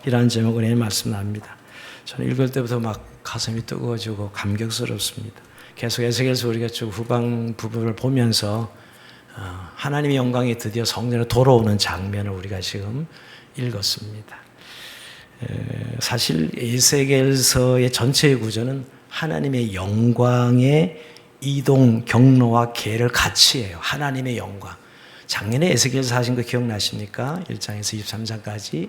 이라는 제목 은혜의 말씀 나옵니다. 저는 읽을 때부터 막 가슴이 뜨거워지고 감격스럽습니다. 계속 에스겔서 우리가 쭉 후방 부분을 보면서 하나님의 영광이 드디어 성전에 돌아오는 장면을 우리가 지금 읽었습니다. 사실 에스겔서의 전체의 구조는 하나님의 영광의 이동 경로와 계를 같이 해요. 하나님의 영광. 작년에 에스겔서 하신 거 기억나십니까? 1장에서 23장까지.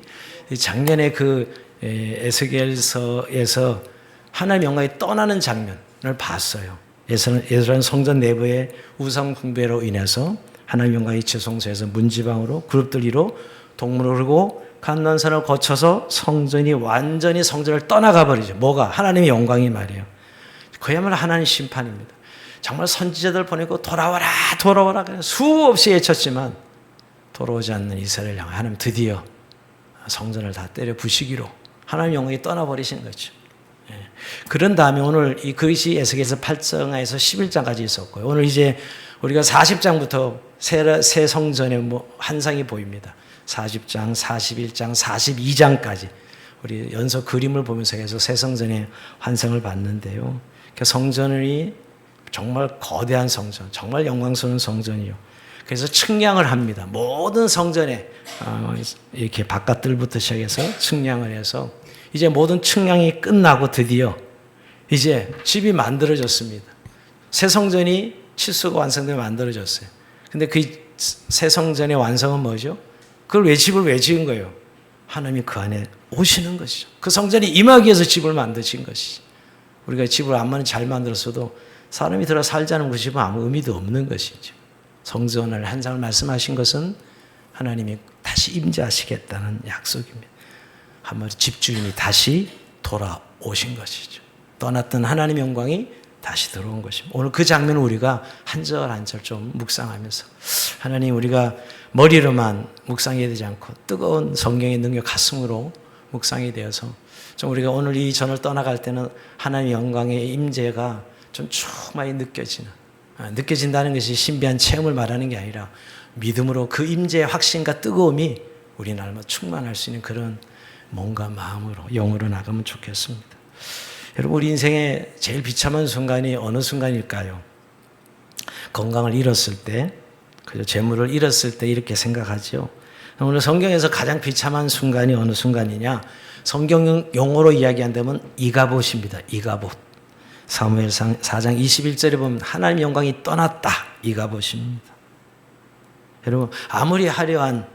작년에 그 에스겔서에서 하나님의 영광이 떠나는 장면을 봤어요. 에스라는 성전 내부의 우상 숭배로 인해서 하나님의 영광이 지성소에서 문지방으로 그룹들 위로 동문을 흐르고 감난산을 거쳐서 성전이 완전히 성전을 떠나가 버리죠. 뭐가? 하나님의 영광이 말이에요. 그야말로 하나님 심판입니다. 정말 선지자들 보내고 돌아와라 돌아와라 수없이 외쳤지만 돌아오지 않는 이스라엘 향해 하나님 드디어 성전을 다 때려 부시기로 하나님 영광이 떠나버리신 거죠. 그런 다음에 오늘 그것이 에스겔서 8장에서 11장까지 있었고요. 오늘 이제 우리가 40장부터 새 성전의 환상이 보입니다. 40장, 41장, 42장까지 우리 연속 그림을 보면서 계속 새 성전의 환상을 봤는데요. 그 성전이 정말 거대한 성전, 정말 영광스러운 성전이요. 그래서 측량을 합니다. 모든 성전에 이렇게 바깥들부터 시작해서 측량을 해서 이제 모든 측량이 끝나고 드디어 이제 집이 만들어졌습니다. 새 성전이 치수가 완성되어 만들어졌어요. 근데 그 새 성전의 완성은 뭐죠? 그걸 왜 집을 왜 지은 거예요? 하나님이 그 안에 오시는 것이죠. 그 성전이 임하기 위해서 집을 만드신 것이죠. 우리가 집을 아무리 잘 만들었어도 사람이 들어 살자는 그 집은 아무 의미도 없는 것이죠. 성전을 한상을 말씀하신 것은 하나님이 다시 임재하시겠다는 약속입니다. 한마디 집주인이 다시 돌아오신 것이죠. 떠났던 하나님의 영광이 다시 들어온 것입니다. 오늘 그 장면을 우리가 한 절 한 절 좀 묵상하면서 하나님 우리가 머리로만 묵상해야 되지 않고 뜨거운 성경의 능력 가슴으로 묵상이 되어서 좀 우리가 오늘 이 전을 떠나갈 때는 하나님의 영광의 임재가 좀 충만히 느껴진다는 것이 신비한 체험을 말하는 게 아니라 믿음으로 그 임재의 확신과 뜨거움이 우리 날마다 충만할 수 있는 그런 몸과 마음으로 영으로 나가면 좋겠습니다. 여러분 우리 인생의 제일 비참한 순간이 어느 순간일까요? 건강을 잃었을 때, 그죠? 재물을 잃었을 때 이렇게 생각하죠. 오늘 성경에서 가장 비참한 순간이 어느 순간이냐? 성경 용어로 이야기한다면 이가봇입니다. 이가봇. 사무엘상 4장 21절에 보면 하나님의 영광이 떠났다. 이가봇입니다. 여러분 아무리 화려한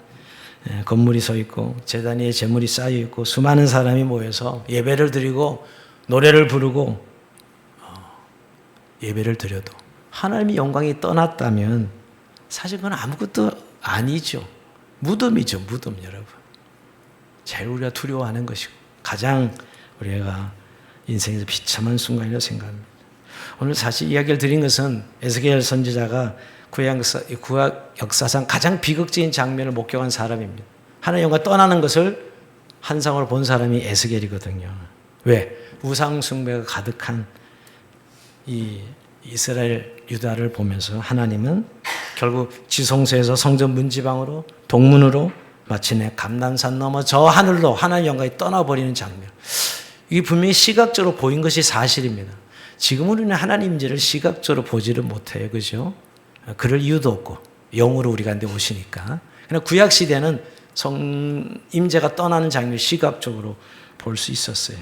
건물이 서 있고 제단 위에 재물이 쌓여 있고 수많은 사람이 모여서 예배를 드리고 노래를 부르고 예배를 드려도 하나님의 영광이 떠났다면 사실 그건 아무것도 아니죠. 무덤이죠. 무덤 여러분. 제일 우리가 두려워하는 것이고 가장 우리가 인생에서 비참한 순간이라고 생각합니다. 오늘 사실 이야기를 드린 것은 에스겔 선지자가 구약 역사상 가장 비극적인 장면을 목격한 사람입니다. 하나님의 영광 떠나는 것을 환상으로 본 사람이 에스겔이거든요. 왜? 우상 숭배가 가득한 이 이스라엘 유다를 보면서 하나님은 결국 지성소에서 성전 문지방으로 동문으로 마침내 감난산 넘어 저 하늘로 하나님의 영광이 떠나버리는 장면. 이게 분명히 시각적으로 보인 것이 사실입니다. 지금 우리는 하나님 임재를 시각적으로 보지를 못해요. 그죠? 그럴 이유도 없고 영으로 우리 가운데 오시니까. 그러나 구약 시대는 임재가 떠나는 장면을 시각적으로 볼 수 있었어요.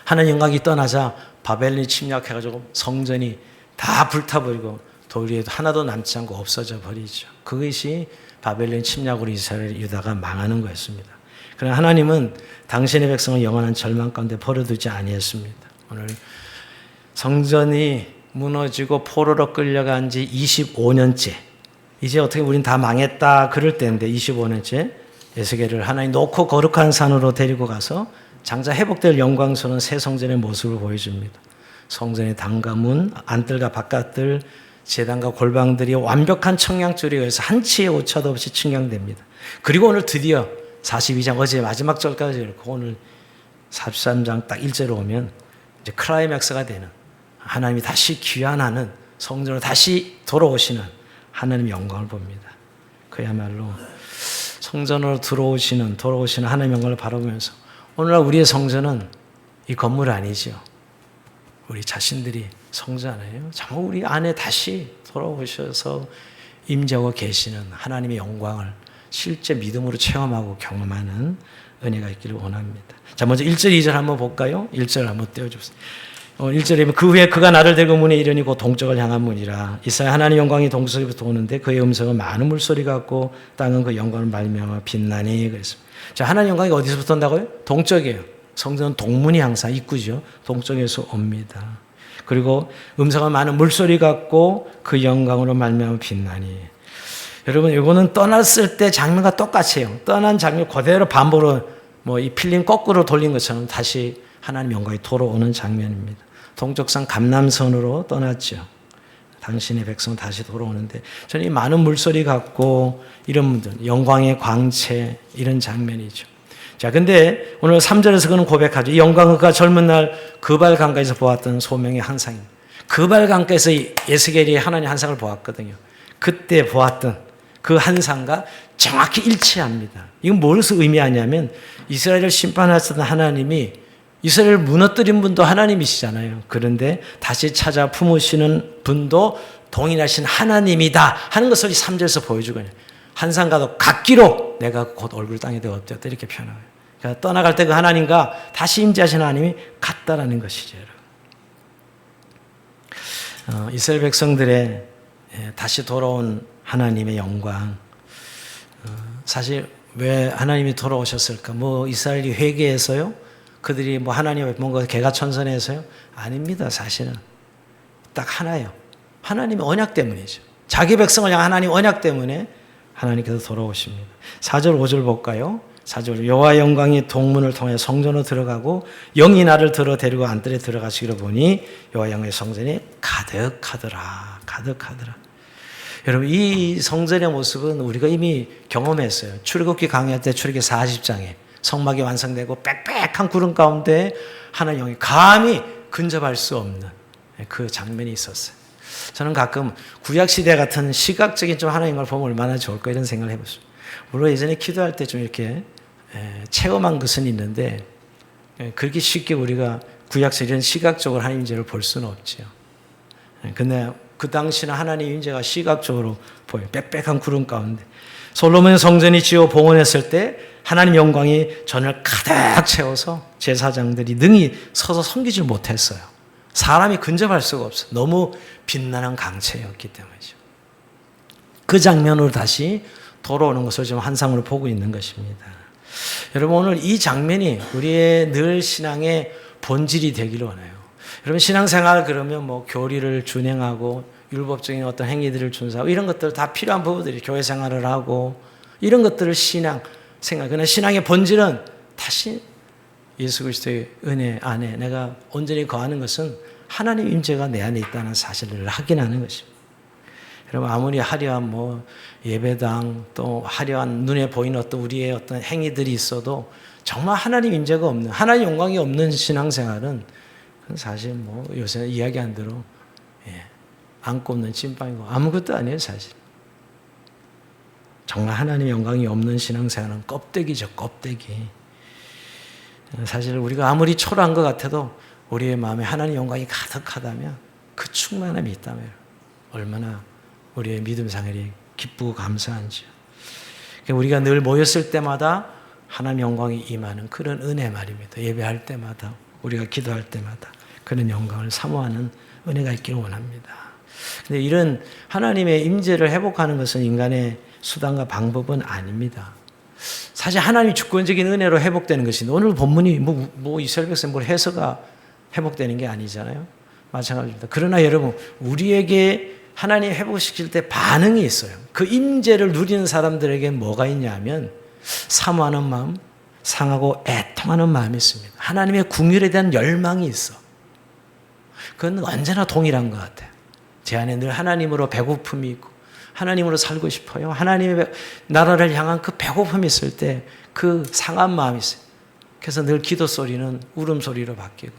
하나님 영광이 떠나자 바벨론이 침략해가지고 성전이 다 불타버리고 돌 위에도 하나도 남지 않고 없어져 버리죠. 그것이 바벨론 침략으로 이스라엘 유다가 망하는 거였습니다. 그러나 하나님은 당신의 백성을 영원한 절망 가운데 버려두지 아니했습니다. 오늘 성전이 무너지고 포로로 끌려간 지 25년째 이제 어떻게 우린 다 망했다 그럴 때인데 25년째 에스겔을 하나님 놓고 거룩한 산으로 데리고 가서 장차 회복될 영광스러운 새 성전의 모습을 보여줍니다. 성전의 단가문, 안뜰과 바깥뜰, 제단과 골방들이 완벽한 청량줄에 의해서 한치의 오차도 없이 청량됩니다. 그리고 오늘 드디어 42장 어제 마지막 절까지 이렇게 오늘 43장 딱 1절로 오면 이제 클라이맥스가 되는 하나님이 다시 귀환하는 성전으로 다시 돌아오시는 하나님의 영광을 봅니다. 그야말로 성전으로 돌아오시는 하나님의 영광을 바라보면서 오늘날 우리의 성전은 이 건물 아니죠. 우리 자신들이 성전 아니에요. 정말 우리 안에 다시 돌아오셔서 임재하고 계시는 하나님의 영광을 실제 믿음으로 체험하고 경험하는 은혜가 있기를 원합니다. 자, 먼저 1절, 2절 한번 볼까요? 1절 한번 떼어주세요. 1절에 보면 그 후에 그가 나를 데리고 문에 이르니 곧 동쪽을 향한 문이라. 이사야 하나님의 영광이 동쪽에부터 오는데 그의 음성은 많은 물소리 같고 땅은 그 영광을 말미암아 빛나니 그랬습니다. 자, 하나님의 영광이 어디서부터 온다고요? 동쪽이에요. 성전은 동문이 항상 입구죠. 동쪽에서 옵니다. 그리고 음성은 많은 물소리 같고 그 영광으로 말미암아 빛나니. 여러분, 이거는 떠났을 때 장면과 똑같아요. 떠난 장면 그대로 반복으로 이 필름 거꾸로 돌린 것처럼 다시 하나님 영광이 돌아오는 장면입니다. 동쪽산 감람선으로 떠났죠. 당신의 백성은 다시 돌아오는데 저는 이 많은 물소리 같고 이런 분들, 영광의 광채 이런 장면이죠. 자, 근데 오늘 3절에서 그는 고백하죠. 이 영광은 그가 젊은 날 그발 강가에서 보았던 소명의 환상입니다. 그발 강가에서 에스겔이 하나님 환상을 보았거든요. 그때 보았던 그 환상과 정확히 일치합니다. 이건 무엇을 의미하냐면 이스라엘을 심판하셨던 하나님이 이스라엘을 무너뜨린 분도 하나님이시잖아요. 그런데 다시 찾아 품으시는 분도 동일하신 하나님이다 하는 것을 3절에서 보여주거든요. 환상과도 같기로 내가 곧 얼굴 땅에 엎드렸다 이렇게 표현해요. 그러니까 떠나갈 때 그 하나님과 다시 임재하신 하나님이 같다라는 것이죠. 이스라엘 백성들의 다시 돌아온 하나님의 영광. 사실 왜 하나님이 돌아오셨을까? 이스라엘이 회개해서요? 그들이 하나님의 뭔가 개가천선해서요? 아닙니다, 사실은. 딱 하나예요. 하나님의 언약 때문이죠. 자기 백성을 향한 하나님 언약 때문에 하나님께서 돌아오십니다. 4절, 5절 볼까요? 4절, 여호와 영광이 동문을 통해 성전으로 들어가고 영이 나를 데리고 안뜰에 들어가시기로 보니 여호와 영광의 성전이 가득하더라. 여러분, 이 성전의 모습은 우리가 이미 경험했어요. 출애굽기 강의할 때 출애굽기 40장에 성막이 완성되고 빽빽한 구름 가운데 하나님의 영이 감히 근접할 수 없는 그 장면이 있었어요. 저는 가끔 구약시대 같은 시각적인 좀 하나님을 보면 얼마나 좋을까 이런 생각을 해봤습니다. 물론 예전에 기도할 때 좀 이렇게 체험한 것은 있는데 그렇게 쉽게 우리가 구약시대 이런 시각적으로 하나님 임재를 볼 수는 없죠. 근데 그 당시는 하나님 임재가 시각적으로 보여요. 빽빽한 구름 가운데. 솔로몬의 성전이 지어 봉헌했을 때 하나님 영광이 전을 가득 채워서 제사장들이 능히 서서 섬기질 못했어요. 사람이 근접할 수가 없어요. 너무 빛나는 강체였기 때문이죠. 그 장면으로 다시 돌아오는 것을 지금 환상으로 보고 있는 것입니다. 여러분, 오늘 이 장면이 우리의 늘 신앙의 본질이 되기를 원해요. 여러분, 신앙생활 그러면 교리를 준행하고 율법적인 어떤 행위들을 준수하고 이런 것들 다 필요한 부분들이 교회 생활을 하고 이런 것들을 생각. 그러나 신앙의 본질은 다시 예수 그리스도의 은혜 안에 내가 온전히 거하는 것은 하나님 임재가 내 안에 있다는 사실을 확인하는 것입니다. 여러분, 아무리 화려한 예배당 또 화려한 눈에 보이는 어떤 우리의 어떤 행위들이 있어도 정말 하나님 임재가 없는, 하나님 영광이 없는 신앙생활은 사실 요새 이야기한 대로 안 꼽는 찐빵이고 아무것도 아니에요, 사실. 정말 하나님 영광이 없는 신앙생활은 껍데기죠, 껍데기. 사실 우리가 아무리 초라한 것 같아도 우리의 마음에 하나님 영광이 가득하다면 그 충만함이 있다면 얼마나 우리의 믿음 생활이 기쁘고 감사한지요. 우리가 늘 모였을 때마다 하나님 영광이 임하는 그런 은혜 말입니다. 예배할 때마다 우리가 기도할 때마다 그런 영광을 사모하는 은혜가 있기를 원합니다. 근데 이런 하나님의 임재를 회복하는 것은 인간의 수단과 방법은 아닙니다. 사실 하나님이 주권적인 은혜로 회복되는 것인데 오늘 본문이 이스라엘 백성 해서가 회복되는 게 아니잖아요. 마찬가지입니다. 그러나 여러분, 우리에게 하나님 회복시킬 때 반응이 있어요. 그 임재를 누리는 사람들에게 뭐가 있냐면 사모하는 마음, 상하고 애통하는 마음이 있습니다. 하나님의 궁율에 대한 열망이 있어. 그건 언제나 동일한 것 같아요. 제 안에 늘 하나님으로 배고픔이 있고 하나님으로 살고 싶어요. 하나님의 나라를 향한 그 배고픔이 있을 때 그 상한 마음이 있어요. 그래서 늘 기도 소리는 울음소리로 바뀌고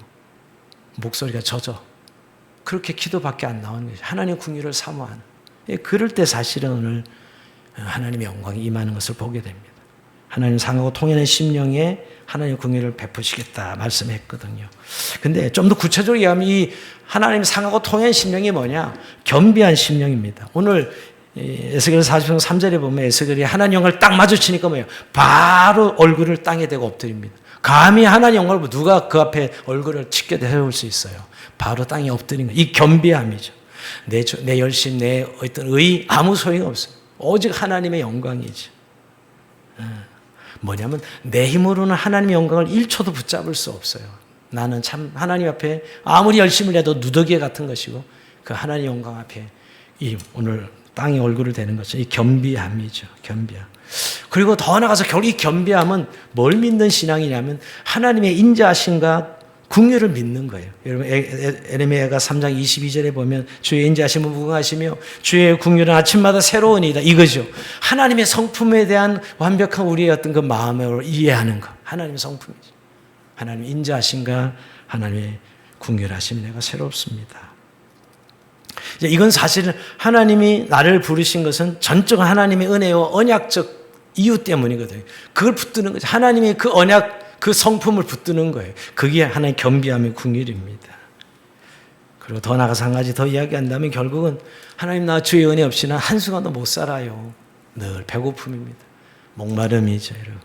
목소리가 젖어. 그렇게 기도밖에 안 나오는 거죠. 하나님의 궁유를 사모하는. 그럴 때 사실은 오늘 하나님의 영광이 임하는 것을 보게 됩니다. 하나님 상하고 통연한 심령에 하나님 궁유를 베푸시겠다 말씀했거든요. 근데 좀 더 구체적으로 얘기하면 이 하나님 상하고 통연한 심령이 뭐냐? 겸비한 심령입니다. 오늘 에스겔 40장 3절에 보면 에스겔이 하나님 영광을 딱 마주치니까 뭐예요? 바로 얼굴을 땅에 대고 엎드립니다. 감히 하나님 영광을 보고 누가 그 앞에 얼굴을 찢게 세울 수 있어요? 바로 땅에 엎드린 거예요. 이 겸비함이죠. 내 열심, 내 어떤 의 아무 소용이 없어요. 오직 하나님의 영광이죠. 뭐냐면 내 힘으로는 하나님의 영광을 1초도 붙잡을 수 없어요. 나는 참 하나님 앞에 아무리 열심을 해도 누더기 같은 것이고 그 하나님 영광 앞에 이 오늘 땅에 얼굴을 대는 것은 이 겸비함이죠. 겸비함. 그리고 더 나아가서 결국 이 겸비함은 뭘 믿는 신앙이냐면 하나님의 인자하심과 궁유를 믿는 거예요. 여러분 에레미야가 3장 22절에 보면 주의 인자하심은 무궁하시며 주의 궁유는 아침마다 새로우니이다 이거죠. 하나님의 성품에 대한 완벽한 우리의 어떤 그 마음을 이해하는 것. 하나님의 성품이죠. 하나님의 인자하심과 하나님의 궁유하심이 내가 새롭습니다. 이건 사실 하나님이 나를 부르신 것은 전적 하나님의 은혜와 언약적 이유 때문이거든요. 그걸 붙드는 거죠. 하나님의 그 언약 그 성품을 붙드는 거예요. 그게 하나의 겸비함의 궁율입니다. 그리고 더 나아가서 한 가지 더 이야기한다면 결국은 하나님 나 주의 은혜 없이는 한순간도 못 살아요. 늘 배고픔입니다. 목마름이죠. 여러분.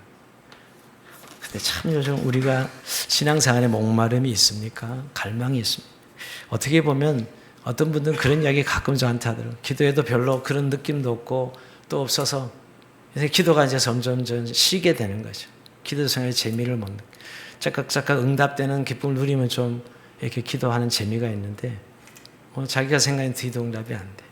근데 참 요즘 우리가 신앙생활에 목마름이 있습니까? 갈망이 있습니다. 어떻게 보면 어떤 분들은 그런 이야기 가끔 저한테 하더라고요. 기도해도 별로 그런 느낌도 없고 또 없어서 기도가 이제 점점 쉬게 되는 거죠. 기도 생활의 재미를 못 느껴. 짝깍짝깍 응답되는 기쁨을 누리면 좀 이렇게 기도하는 재미가 있는데 자기가 생각하는 기도 응답이 안 돼.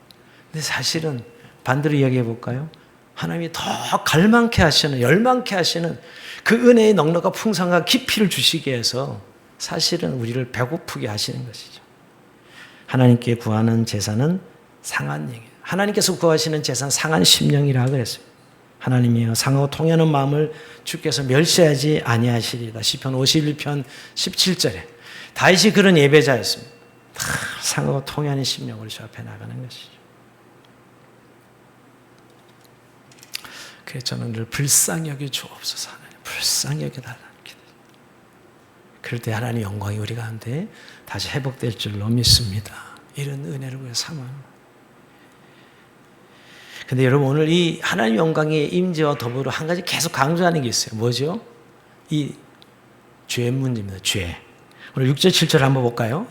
근데 사실은 반대로 이야기해 볼까요? 하나님이 더 갈망케 하시는 열망케 하시는 그 은혜의 넉넉한 풍성과 깊이를 주시기 위해서 사실은 우리를 배고프게 하시는 것이죠. 하나님께 구하는 제사는 상한 영이에요. 하나님께서 구하시는 제사는 상한 심령이라 그랬어요. 하나님이여 상하고 통하는 마음을 주께서 멸시하지 아니하시리다. 시편 51편 17절에 다윗이 그런 예배자였습니다. 상하고 통하는 심령으로 주 앞에 나가는 것이죠. 그래서 저는 늘 불쌍히 여겨 주옵소서. 불쌍히 여겨 달라는 기도. 그럴 때 하나님의 영광이 우리 가운데 다시 회복될 줄로 믿습니다. 이런 은혜를 위해 삼아. 근데 여러분 오늘 이 하나님 영광의 임재와 더불어 한 가지 계속 강조하는 게 있어요. 뭐죠? 이 죄 문제입니다. 죄. 오늘 6절 7절 한번 볼까요?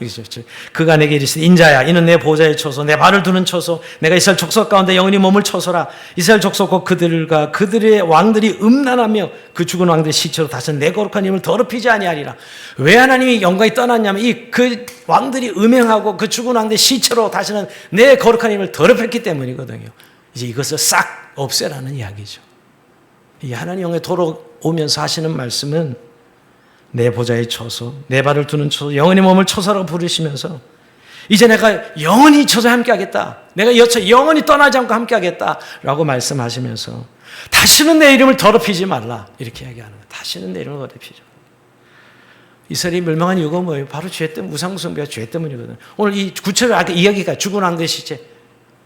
그가 내게 이르시되 인자야 이는 내 보좌에 초소 내 발을 두는 초소 내가 이스라엘 족속 가운데 영원히 몸을 초소라. 이스라엘 족속과 그들과 그들의 왕들이 음란하며 그 죽은 왕들의 시체로 다시는 내 거룩한 이름을 더럽히지 아니하리라. 왜 하나님이 영광이 떠났냐면 이 그 왕들이 음행하고 그 죽은 왕들의 시체로 다시는 내 거룩한 이름을 더럽혔기 때문이거든요. 이제 이것을 싹 없애라는 이야기죠. 이 하나님 영에 돌아오면서 하시는 말씀은 내 보좌에 초소, 내 발을 두는 초소, 영원히 몸을 초소라고 부르시면서 이제 내가 영원히 초소에 함께 하겠다. 내가 여차 영원히 떠나지 않고 함께 하겠다라고 말씀하시면서 다시는 내 이름을 더럽히지 말라. 이렇게 이야기하는 거예요. 다시는 내 이름을 더럽히지 말라. 이스라엘이 멸망한 이유가 뭐예요? 바로 죄 때문에, 우상숭배가 죄 때문이거든요. 오늘 이 구체적으로 아까 이야기가 죽은 왕들의 시체.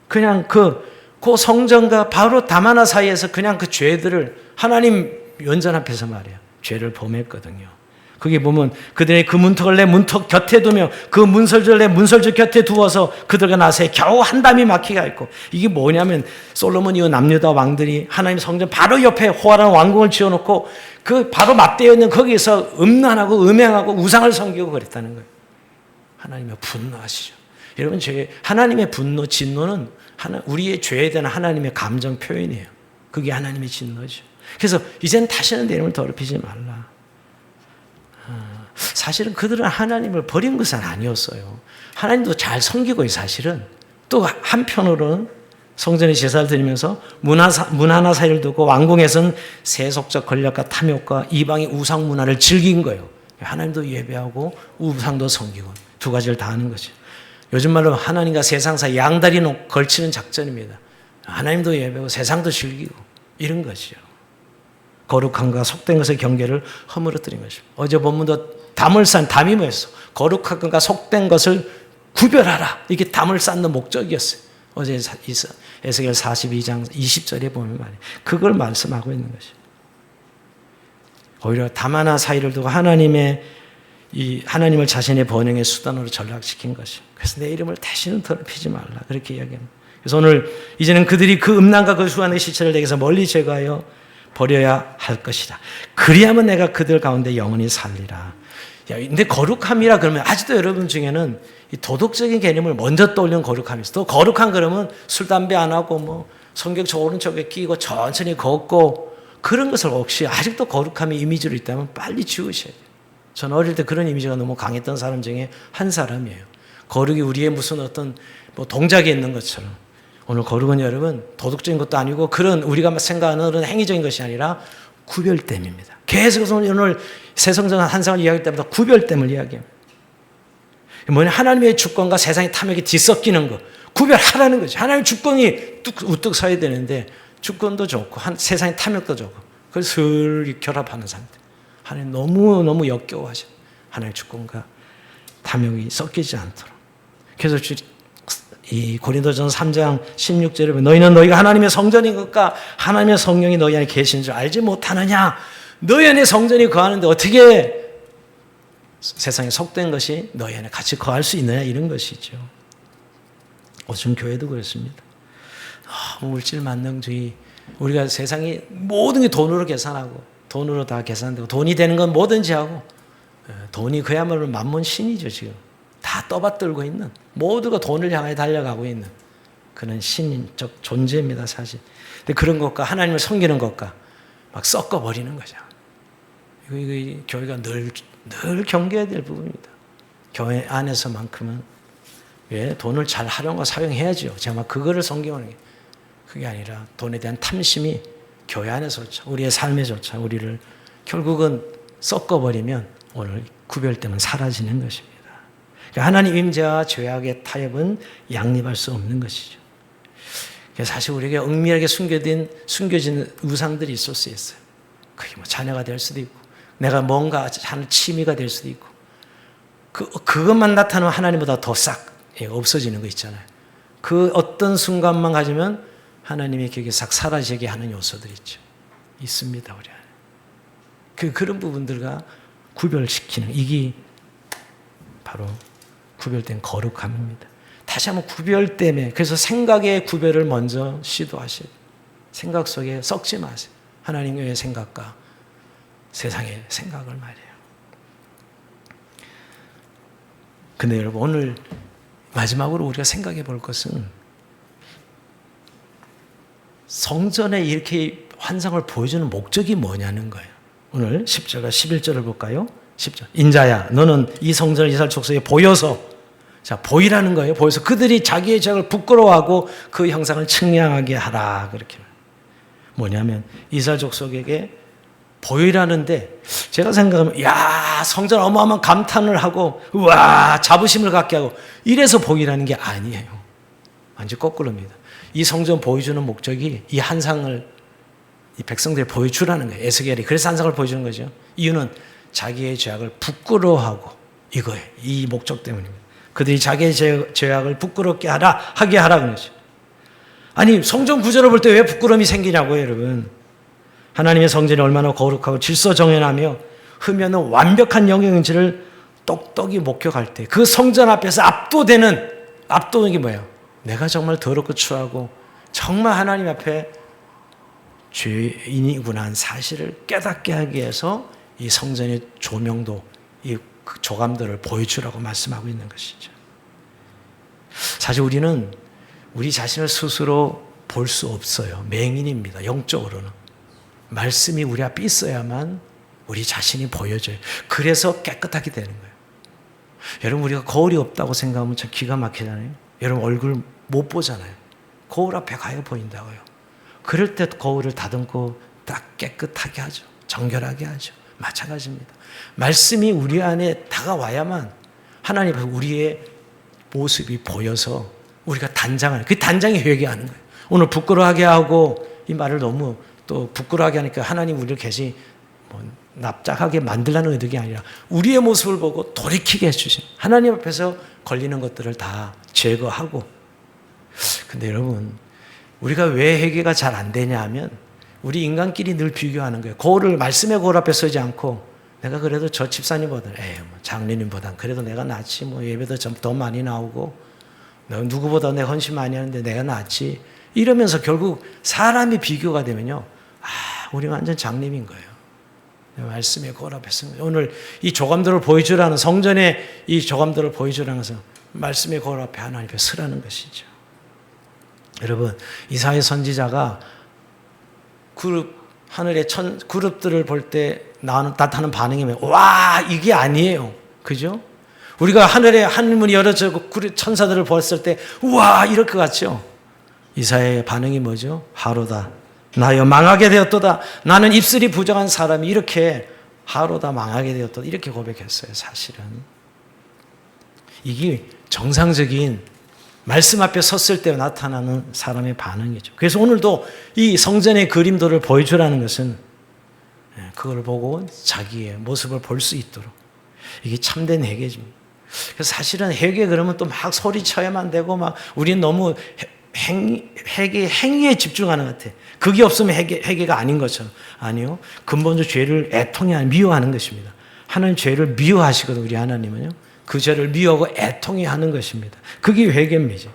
그냥 그 성전과 바로 다마나 사이에서 그냥 그 죄들을 하나님 연전 앞에서 말이에요. 죄를 범했거든요. 그게 보면 그들의 그 문턱을 내 문턱 곁에 두며 그 문설주를 내 문설주 곁에 두어서 그들과 나사에 겨우 한 담이 막히게 했고 이게 뭐냐면 솔로몬 이후 남유다 왕들이 하나님 성전 바로 옆에 호화라는 왕궁을 지어놓고 그 바로 맞대어 있는 거기에서 음란하고 음행하고 우상을 섬기고 그랬다는 거예요. 하나님의 분노하시죠. 여러분 하나님의 분노, 진노는 우리의 죄에 대한 하나님의 감정 표현이에요. 그게 하나님의 진노죠. 그래서 이제는 다시는 내 이름을 더럽히지 말라. 사실은 그들은 하나님을 버린 것은 아니었어요. 하나님도 잘 섬기고요, 사실은. 또 한편으로는 성전에 제사를 드리면서 문 하나 사이를 두고 왕궁에서는 세속적 권력과 탐욕과 이방의 우상 문화를 즐긴 거예요. 하나님도 예배하고 우상도 섬기고 두 가지를 다 하는 거죠. 요즘 말로 하나님과 세상 사이 양다리 걸치는 작전입니다. 하나님도 예배하고 세상도 즐기고 이런 것이요. 거룩함과 속된 것의 경계를 허물어뜨린 것입니다. 어제 본문도 담을 쌓은 담이 뭐였어? 거룩한 것과 속된 것을 구별하라. 이게 담을 쌓는 목적이었어요. 어제 에스겔 42장 20절에 보면 말이에요. 그걸 말씀하고 있는 것이에요. 오히려 다마나 사이를 두고 하나님을 자신의 번영의 수단으로 전락시킨 것이. 그래서 내 이름을 다시는 더럽히지 말라. 그렇게 이야기합니다. 그래서 오늘 이제는 그들이 그 음란과 그 수완의 시체를 내게서 멀리 제거하여 버려야 할 것이다. 그리하면 내가 그들 가운데 영원히 살리라. 근데 거룩함이라 그러면 아직도 여러분 중에는 이 도덕적인 개념을 먼저 떠올리는 거룩함이 있어. 또 거룩한 그러면 술, 담배 안 하고 뭐 성경 저 오른쪽에 끼고 천천히 걷고 그런 것을 혹시 아직도 거룩함이 이미지로 있다면 빨리 지우셔야 돼요. 전 어릴 때 그런 이미지가 너무 강했던 사람 중에 한 사람이에요. 거룩이 우리의 무슨 어떤 뭐 동작이 있는 것처럼. 오늘 거룩은 여러분 도덕적인 것도 아니고 그런 우리가 생각하는 그런 행위적인 것이 아니라 구별됨입니다. 계속해서 오늘 새성전 한상을 이야기할 때마다 구별됨을 이야기합니다. 뭐냐, 하나님의 주권과 세상의 탐욕이 뒤섞이는 거 구별하라는 거죠. 하나님의 주권이 우뚝 서야 되는데 주권도 좋고 세상의 탐욕도 좋고 그걸 슬 결합하는 상태. 하나님 너무너무 역겨워하셔. 하나님의 주권과 탐욕이 섞이지 않도록. 그래서 이 고린도전서 3장 16절에 보면 너희는 너희가 하나님의 성전인 것과 하나님의 성령이 너희 안에 계시는 줄 알지 못하느냐. 너희 안에 성전이 거하는데 어떻게 세상에 속된 것이 너희 안에 같이 거할 수 있느냐, 이런 것이죠. 요즘 교회도 그렇습니다. 물질 만능주의. 우리가 세상이 모든 게 돈으로 계산하고 돈으로 다 계산되고 돈이 되는 건 뭐든지 하고 돈이 그야말로 만몬 신이죠. 지금 다 떠받들고 있는, 모두가 돈을 향해 달려가고 있는 그런 신적 존재입니다, 사실. 근데 그런 것과 하나님을 섬기는 것과 막 섞어버리는 거죠. 이거 교회가 늘 경계해야 될 부분입니다. 교회 안에서만큼은 왜 돈을 잘 활용과 사용해야죠. 제가 막 그거를 섬기는 게 그게 아니라 돈에 대한 탐심이 교회 안에서조차 우리의 삶에조차 우리를 결국은 섞어버리면 오늘 구별되면 사라지는 것입니다. 그러니까 하나님 임재와 죄악의 타협은 양립할 수 없는 것이죠. 사실 우리에게 은밀하게 숨겨진 우상들이 있을 수 있어요. 그게 뭐 자녀가 될 수도 있고 내가 뭔가 하는 취미가 될 수도 있고 그것만 나타나면 하나님보다 더 싹 없어지는 거 있잖아요. 그 어떤 순간만 가지면 하나님의 격이 싹 사라지게 하는 요소들이 있죠. 있습니다, 우리 안에. 그런 부분들과 구별시키는 이게 바로 구별된 거룩함입니다. 다시 한번 구별됨에, 그래서 생각의 구별을 먼저 시도하셔야 돼요. 생각 속에 썩지 마세요. 하나님의 생각과 세상의 생각을 말이에요. 근데 여러분, 오늘 마지막으로 우리가 생각해 볼 것은 성전에 이렇게 환상을 보여주는 목적이 뭐냐는 거예요. 오늘 10절과 11절을 볼까요? 10절. 인자야, 너는 이 성전을 이스라엘 족속에 보여서, 자, 보이라는 거예요. 보여서 그들이 자기의 죄악을 부끄러워하고 그 형상을 측량하게 하라. 그렇게. 뭐냐면 이스라엘 족속에게 보이라는데, 제가 생각하면 야, 성전 어마어마한 감탄을 하고 우와, 자부심을 갖게 하고 이래서 보이라는 게 아니에요. 완전 거꾸로입니다. 이 성전 보여주는 목적이 이 한상을 이 백성들이 보여주라는 거예요. 에스겔이 그래서 한상을 보여주는 거죠. 이유는 자기의 죄악을 부끄러워하고 이거예요. 이 목적 때문입니다. 그들이 자기의 죄악을 부끄럽게 하게 하라 그러죠. 아니, 성전 구조를 볼 때 왜 부끄러움이 생기냐고요, 여러분. 하나님의 성전이 얼마나 거룩하고 질서정연하며 흠없는 완벽한 영역인지를 똑똑히 목격할 때 그 성전 앞에서 압도되는 게 뭐예요? 내가 정말 더럽고 추하고 정말 하나님 앞에 죄인이구나 하는 사실을 깨닫게 하기 위해서 이 성전의 조명도 이 조감들을 보여주라고 말씀하고 있는 것이죠. 사실 우리는 우리 자신을 스스로 볼 수 없어요. 맹인입니다. 영적으로는. 말씀이 우리 앞에 있어야만 우리 자신이 보여져요. 그래서 깨끗하게 되는 거예요. 여러분, 우리가 거울이 없다고 생각하면 참 기가 막히잖아요. 여러분, 얼굴 못 보잖아요. 거울 앞에 가야 보인다고요. 그럴 때 거울을 다듬고 딱 깨끗하게 하죠. 정결하게 하죠. 마찬가지입니다. 말씀이 우리 안에 다가와야만 하나님 앞에 우리의 모습이 보여서 우리가 그 단장이 회개하는 거예요. 오늘 부끄러워하게 하고 이 말을 너무 또 부끄러워하게 하니까 하나님 우리를 계시 납작하게 만들라는 의도가 아니라 우리의 모습을 보고 돌이키게 해주신 하나님 앞에서 걸리는 것들을 다 제거하고. 근데 여러분, 우리가 왜 회개가 잘 안 되냐 하면 우리 인간끼리 늘 비교하는 거예요. 거울을 말씀의 거울 앞에 서지 않고 내가 그래도 저 집사님보다 뭐 장로님보단 그래도 내가 낫지, 뭐 예배도 좀 더 많이 나오고 누구보다 내가 헌신 많이 하는데 내가 낫지, 이러면서 결국 사람이 비교가 되면요, 우리 완전 장님인 거예요. 말씀의 거울 앞에 서 오늘 이 조감들을 보여주라는, 성전에 이 조감들을 보여주라는 것은 말씀의 거울 앞에 하나님 앞에 서라는 것이죠. 여러분, 이사야 선지자가 하늘의 그룹들을 볼 때 나타나는 반응이 와, 이게 아니에요. 그죠? 우리가 하늘문이 열어지고 천사들을 보았을 때 우와, 이럴 것 같죠? 이사야의 반응이 뭐죠? 하로다 나여 망하게 되었도다. 나는 입술이 부정한 사람이 이렇게 하로다 망하게 되었도다. 이렇게 고백했어요. 사실은 이게 정상적인 말씀 앞에 섰을 때 나타나는 사람의 반응이죠. 그래서 오늘도 이 성전의 그림도를 보여주라는 것은 그걸 보고 자기의 모습을 볼 수 있도록, 이게 참된 회개입니다. 그래서 사실은 회개 그러면 또 막 소리쳐야만 되고 막 우리는 너무 행위에 집중하는 것 같아. 그게 없으면 회개가 아닌 것처럼. 아니요. 근본적으로 죄를 애통해 미워하는 것입니다. 하나님 죄를 미워하시거든. 우리 하나님은요. 그 죄를 미워하고 애통해 하는 것입니다. 그게 회개입니다.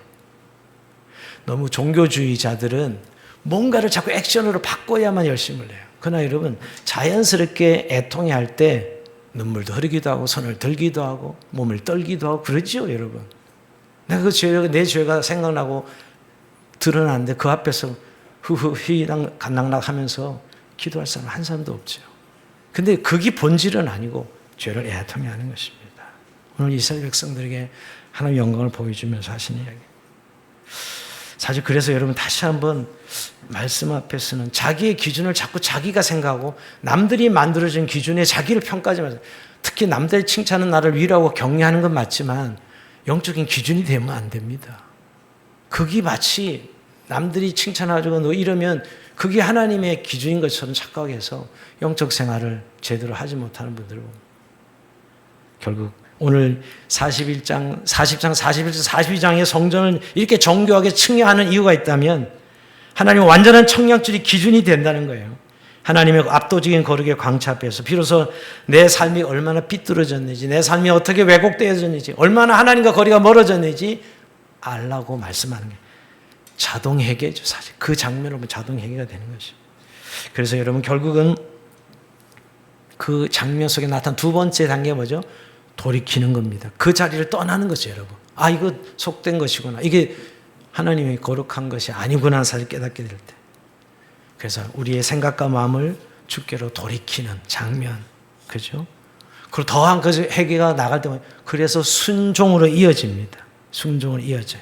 너무 종교주의자들은 뭔가를 자꾸 액션으로 바꿔야만 열심을 내요. 그러나 여러분, 자연스럽게 애통해 할 때 눈물도 흐르기도 하고 손을 들기도 하고 몸을 떨기도 하고 그러죠, 여러분. 내가 내 죄가 생각나고 드러나는데 그 앞에서 후후휘랑 간낙낙 하면서 기도할 사람 한 사람도 없죠. 근데 그게 본질은 아니고 죄를 애통해 하는 것입니다. 오늘 이스라엘 백성들에게 하나님의 영광을 보여주면서 하신 이야기. 사실 그래서 여러분 다시 한번 말씀 앞에서는 자기의 기준을 자꾸 자기가 생각하고 남들이 만들어진 기준에 자기를 평가하지 마세요. 특히 남들의 칭찬은 나를 위로하고 격려하는 건 맞지만 영적인 기준이 되면 안 됩니다. 그게 마치 남들이 칭찬하고 너 이러면 그게 하나님의 기준인 것처럼 착각해서 영적 생활을 제대로 하지 못하는 분들을 봅니다. 결국 오늘 40장, 41장, 42장의 성전을 이렇게 정교하게 층야하는 이유가 있다면 하나님의 완전한 청량줄이 기준이 된다는 거예요. 하나님의 압도적인 거룩의 광채 앞에서 비로소 내 삶이 얼마나 삐뚤어졌는지, 내 삶이 어떻게 왜곡되어졌는지, 얼마나 하나님과 거리가 멀어졌는지 알라고 말씀하는 게 자동 회개죠. 사실 그 장면을 보면 자동 회개가 되는 것이죠. 그래서 여러분 결국은 그 장면 속에 나타난 두 번째 단계가 뭐죠? 돌이키는 겁니다. 그 자리를 떠나는 거죠, 여러분. 이거 속된 것이구나. 이게 하나님의 거룩한 것이 아니구나 하는 사실을 깨닫게 될 때. 그래서 우리의 생각과 마음을 주께로 돌이키는 장면. 그죠? 그리고 더한 그 회개가 나갈 때면 그래서 순종으로 이어집니다. 순종으로 이어져요.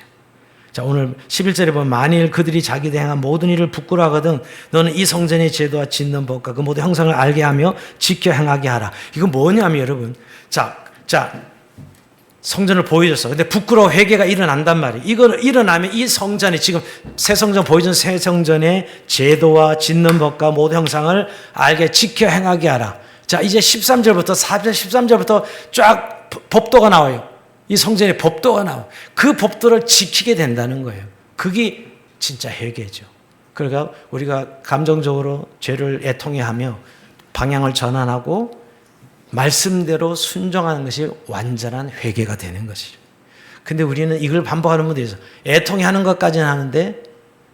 자, 오늘 11절에 보면 만일 그들이 자기들 행한 모든 일을 부끄러워하거든 너는 이 성전의 제도와 짓는 법과 그 모든 형상을 알게 하며 지켜 행하게 하라. 이건 뭐냐면 여러분, 자, 성전을 보여줬어. 근데 부끄러워 회개가 일어난단 말이에요. 이걸 일어나면 이 성전이 지금 새 성전 보여준 새 성전의 제도와 짓는 법과 모든 형상을 알게 지켜 행하게 하라. 자, 이제 13절부터 4절 13절부터 쫙 법도가 나와요. 이 성전에 법도가 나와요. 그 법도를 지키게 된다는 거예요. 그게 진짜 회개죠. 그러니까 우리가 감정적으로 죄를 애통해하며 방향을 전환하고 말씀대로 순종하는 것이 완전한 회개가 되는 것이죠. 근데 우리는 이걸 반복하는 분들이 있어요. 애통해하는 것까지는 하는데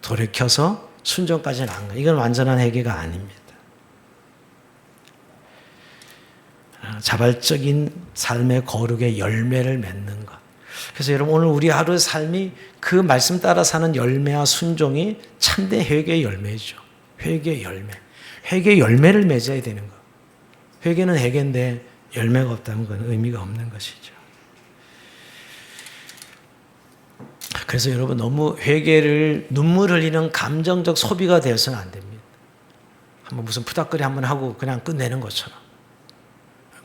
돌이켜서 순종까지는 안 가요. 이건 완전한 회개가 아닙니다. 자발적인 삶의 거룩의 열매를 맺는 것. 그래서 여러분 오늘 우리 하루의 삶이 그 말씀 따라 사는 열매와 순종이 참된 회개의 열매죠. 회개의 열매. 회개의 열매를 맺어야 되는 것. 회개는 회개인데 열매가 없다면 그건 의미가 없는 것이죠. 그래서 여러분 너무 회개를 눈물 흘리는 감정적 소비가 되어서는 안 됩니다. 한번 무슨 푸닥거리 한번 하고 그냥 끝내는 것처럼.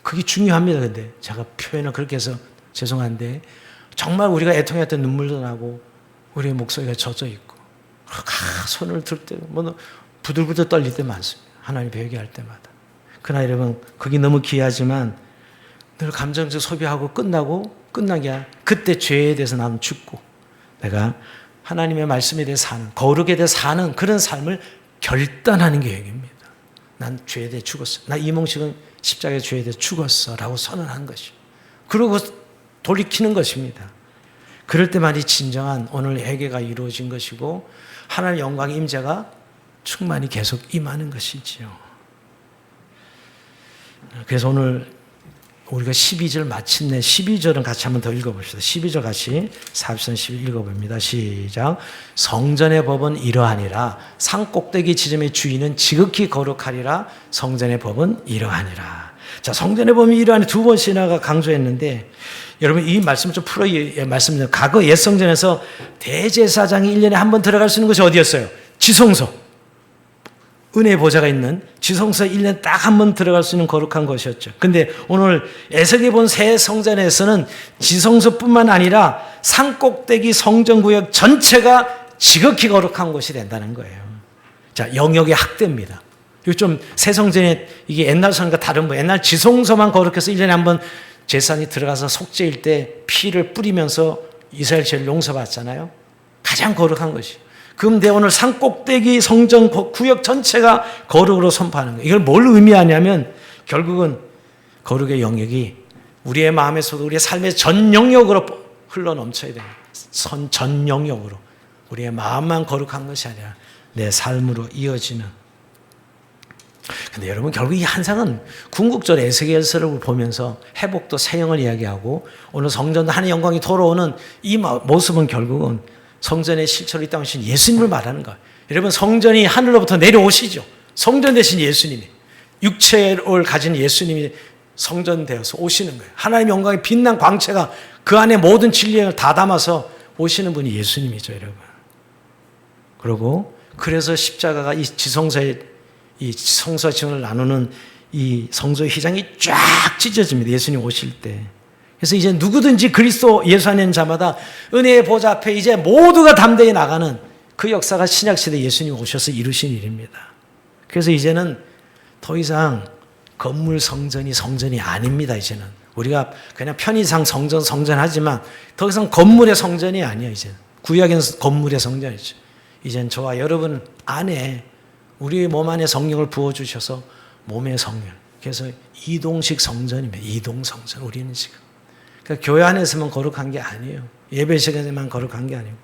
그게 중요합니다. 근데 제가 표현을 그렇게 해서 죄송한데 정말 우리가 애통했던 눈물도 나고 우리의 목소리가 젖어 있고 손을 들 때 뭐 부들부들 떨릴 때 많습니다. 하나님 회개할 때마다. 그러나 여러분 그게 너무 귀하지만 늘 감정적 소비하고 끝난 게 아니라 그때 죄에 대해서 나는 죽고 내가 하나님의 말씀에 대해 사는 거룩에 대해 사는 그런 삶을 결단하는 계획입니다. 난 죄에 대해 죽었어. 나 이몽식은 십자가의 죄에 대해 죽었어 라고 선언한 것이요. 그러고 돌이키는 것입니다. 그럴 때만이 진정한 오늘 회개가 이루어진 것이고 하나님의 영광의 임재가 충만히 계속 임하는 것이지요. 그래서 오늘 우리가 12절 마침내 12절은 같이 한번 더 읽어봅시다. 12절 같이 40선 11 읽어봅니다. 시작. 성전의 법은 이러하니라. 산 꼭대기 지점의 주인은 지극히 거룩하리라. 성전의 법은 이러하니라. 자, 성전의 법은 이러하니 두 번씩이나 강조했는데 여러분 이 말씀 좀 풀어 말씀드려요. 과거 옛 성전에서 대제사장이 1년에 한 번 들어갈 수 있는 것이 어디였어요? 지성소. 은혜의 보좌가 있는 지성소에 1년 딱 한 번 들어갈 수 있는 거룩한 것이었죠. 근데 오늘 에스겔이 본 새 성전에서는 지성소뿐만 아니라 산꼭대기 성전구역 전체가 지극히 거룩한 곳이 된다는 거예요. 자, 영역의 확대입니다. 이거 좀 새 성전에 이게 옛날 성전과 다른 거. 옛날 지성소만 거룩해서 1년에 한 번 제사장이 들어가서 속죄일 때 피를 뿌리면서 이스라엘 죄를 용서받잖아요. 가장 거룩한 것이. 그런데 오늘 산꼭대기 성전 구역 전체가 거룩으로 선포하는 거예요. 이걸 뭘 의미하냐면 결국은 거룩의 영역이 우리의 마음에서도 우리의 삶의 전 영역으로 흘러넘쳐야 돼요. 전 영역으로. 우리의 마음만 거룩한 것이 아니라 내 삶으로 이어지는. 근데 여러분 결국 이 한상은 궁극절 에스겔서를 보면서 회복도 새 영을 이야기하고 오늘 성전도 하나님의 영광이 돌아오는 이 모습은 결국은 성전의 실체로 이 땅에 오신 예수님을 말하는 거예요. 여러분 성전이 하늘로부터 내려오시죠. 성전 대신 예수님이 육체를 가진 예수님이 성전 되어서 오시는 거예요. 하나님의 영광의 빛난 광채가 그 안에 모든 진리를 다 담아서 오시는 분이 예수님이죠, 여러분. 그리고 그래서 십자가가 이 지성소의 이 성소와 지성을 나누는 이 성소의 휘장이 쫙 찢어집니다. 예수님 오실 때. 그래서 이제 누구든지 그리스도 예수 안에 있는 자마다 은혜의 보좌 앞에 이제 모두가 담대히 나가는 그 역사가 신약시대 예수님 오셔서 이루신 일입니다. 그래서 이제는 더 이상 건물 성전이 성전이 아닙니다. 이제는 우리가 그냥 편의상 성전 하지만 더 이상 건물의 성전이 아니에요. 이제는 구약에는 건물의 성전이죠. 이제는 저와 여러분 안에 우리의 몸 안에 성령을 부어주셔서 몸의 성령. 그래서 이동식 성전입니다. 이동 성전. 우리는 지금 그러니까 교회 안에서만 거룩한 게 아니에요. 예배 시간에만 거룩한 게 아니고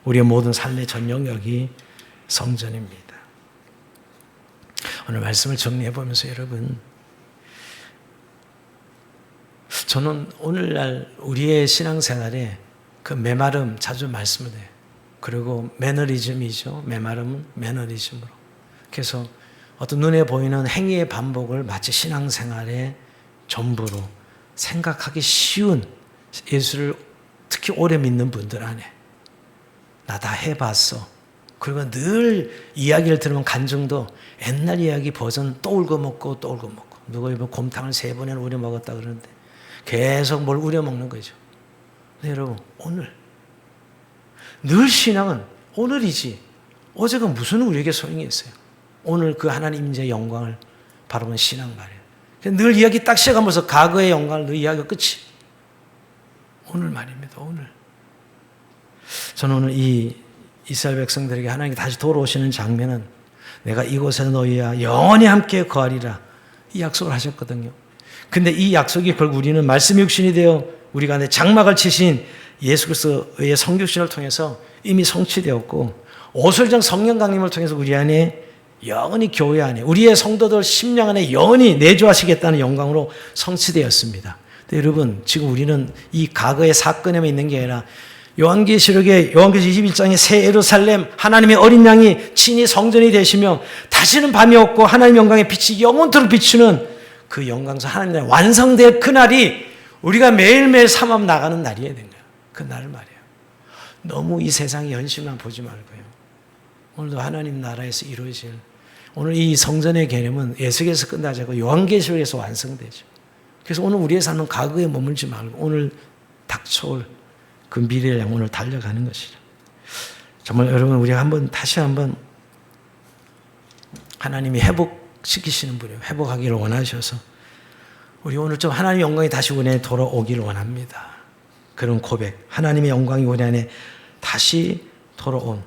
우리의 모든 삶의 전 영역이 성전입니다. 오늘 말씀을 정리해 보면서 여러분, 저는 오늘날 우리의 신앙생활에 그 메마름 자주 말씀을 해요. 그리고 매너리즘이죠. 메마름은 매너리즘으로. 그래서 어떤 눈에 보이는 행위의 반복을 마치 신앙생활의 전부로 생각하기 쉬운 예수를 특히 오래 믿는 분들 안에 나 다 해봤어. 그리고 늘 이야기를 들으면 간증도 옛날 이야기 버전 또 울고 먹고 또 울고 먹고 누가 이번 곰탕을 3번이나 우려 먹었다 그러는데 계속 뭘 우려 먹는 거죠. 근데 여러분 오늘 늘 신앙은 오늘이지 어제가 무슨 우리에게 소용이 있어요. 오늘 그 하나님 임재의 영광을 바라보는 신앙 말이에요. 늘 이야기 딱 시작하면서 과거의 영광을 늘 이야기가 끝이. 오늘 말입니다. 오늘. 저는 오늘 이 이스라엘 백성들에게 하나님이 다시 돌아오시는 장면은 내가 이곳에 너희와 영원히 함께 거하리라 이 약속을 하셨거든요. 근데 이 약속이 결국 우리는 말씀이 육신이 되어 우리 가운데 장막을 치신 예수 그리스도의 성육신을 통해서 이미 성취되었고 오솔정 성령 강림을 통해서 우리 안에 영원히 교회 안에 우리의 성도들 심령 안에 영원히 내주하시겠다는 영광으로 성취되었습니다. 근데 여러분 지금 우리는 이 과거의 사건에만 있는 게 아니라 요한계시록의 요한계시록 21장의 새 예루살렘 하나님의 어린 양이 친히 성전이 되시며 다시는 밤이 없고 하나님의 영광의 빛이 영원토록 비추는 그 영광서 하나님의 완성될 그날이 우리가 매일매일 삼아 나가는 날이어야 되는 거예요. 그 날을 말이에요. 너무 이 세상의 현실만 보지 말고요. 오늘도 하나님 나라에서 이루어질 오늘 이 성전의 개념은 에스겔에서 끝나지 않고 요한계시록에서 완성되죠. 그래서 오늘 우리의 삶은 과거에 머물지 말고 오늘 닥쳐올 그 미래를 오늘 달려가는 것이죠. 정말 여러분 우리가 다시 한번 하나님이 회복시키시는 분이에요. 회복하기를 원하셔서 우리 오늘 좀 하나님의 영광이 다시 우리 안에 돌아오기를 원합니다. 그런 고백. 하나님의 영광이 우리 안에 다시 돌아온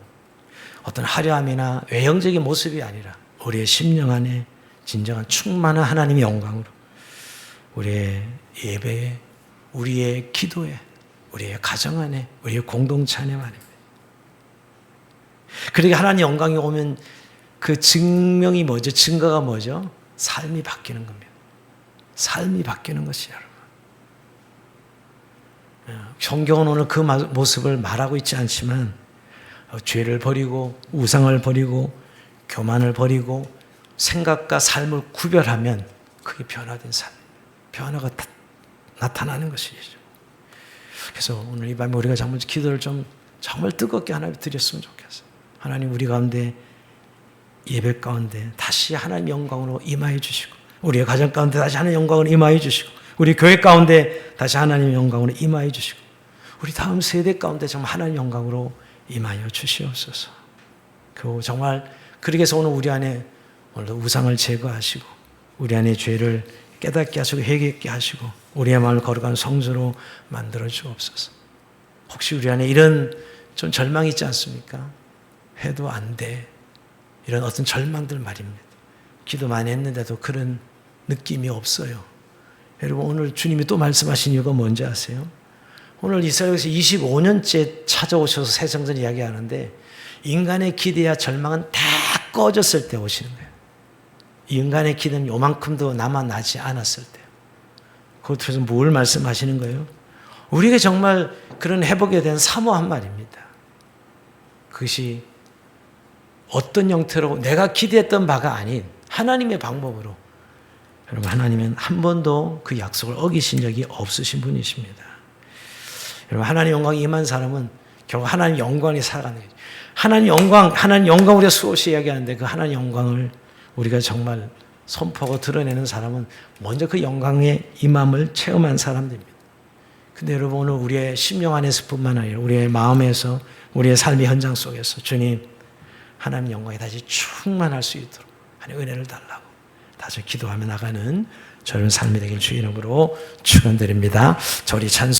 어떤 화려함이나 외형적인 모습이 아니라 우리의 심령 안에 진정한 충만한 하나님의 영광으로 우리의 예배에, 우리의 기도에, 우리의 가정 안에, 우리의 공동체 안에 말입니다. 그러니까 하나님의 영광이 오면 그 증명이 뭐죠? 증거가 뭐죠? 삶이 바뀌는 겁니다. 삶이 바뀌는 것이에요, 여러분. 성경은 오늘 그 모습을 말하고 있지 않지만 죄를 버리고 우상을 버리고 교만을 버리고 생각과 삶을 구별하면 그게 변화된 삶, 변화가 나타나는 것이죠. 그래서 오늘 이 밤에 우리가 정말 기도를 좀 정말 뜨겁게 하나님 드렸으면 좋겠어요. 하나님 우리 가운데 예배 가운데 다시 하나님 영광으로 임하여 주시고 우리의 가정 가운데 다시 하나님 영광으로 임하여 주시고 우리 교회 가운데 다시 하나님 영광으로 임하여 주시고 우리 다음 세대 가운데 정말 하나님 영광으로 임하여 주시옵소서. 그 정말 그렇게 해서 오늘 우리 안에 오늘 우상을 제거하시고 우리 안에 죄를 깨닫게 하시고 회개하게 하시고 우리의 마음을 거룩한 성소로 만들어 주옵소서. 혹시 우리 안에 이런 좀 절망이 있지 않습니까? 해도 안 돼. 이런 어떤 절망들 말입니다. 기도 많이 했는데도 그런 느낌이 없어요. 여러분 오늘 주님이 또 말씀하신 이유가 뭔지 아세요? 오늘 이스라엘에서 25년째 찾아오셔서 새 성전 이야기하는데 인간의 기대와 절망은 다 꺼졌을 때 오시는 거예요. 인간의 기대는 요만큼도 남아나지 않았을 때요. 그것에서 뭘 말씀하시는 거예요? 우리가 정말 그런 회복에 대한 사모한 말입니다. 그것이 어떤 형태로 내가 기대했던 바가 아닌 하나님의 방법으로 여러분 하나님은 한 번도 그 약속을 어기신 적이 없으신 분이십니다. 여러분 하나님 영광이 임한 사람은 결국 하나님 영광이 살아가는 거죠. 하나님 영광 우리가 수없이 이야기하는데 그 하나님 영광을 우리가 정말 선포하고 드러내는 사람은 먼저 그 영광의 임함을 체험한 사람들입니다. 근데 여러분 오늘 우리의 심령 안에서뿐만 아니라 우리의 마음에서 우리의 삶의 현장 속에서 주님 하나님 영광이 다시 충만할 수 있도록 하나님 은혜를 달라고 다시 기도하며 나가는 저런 삶이 되길 주 이름으로 축원드립니다. 저리 찬송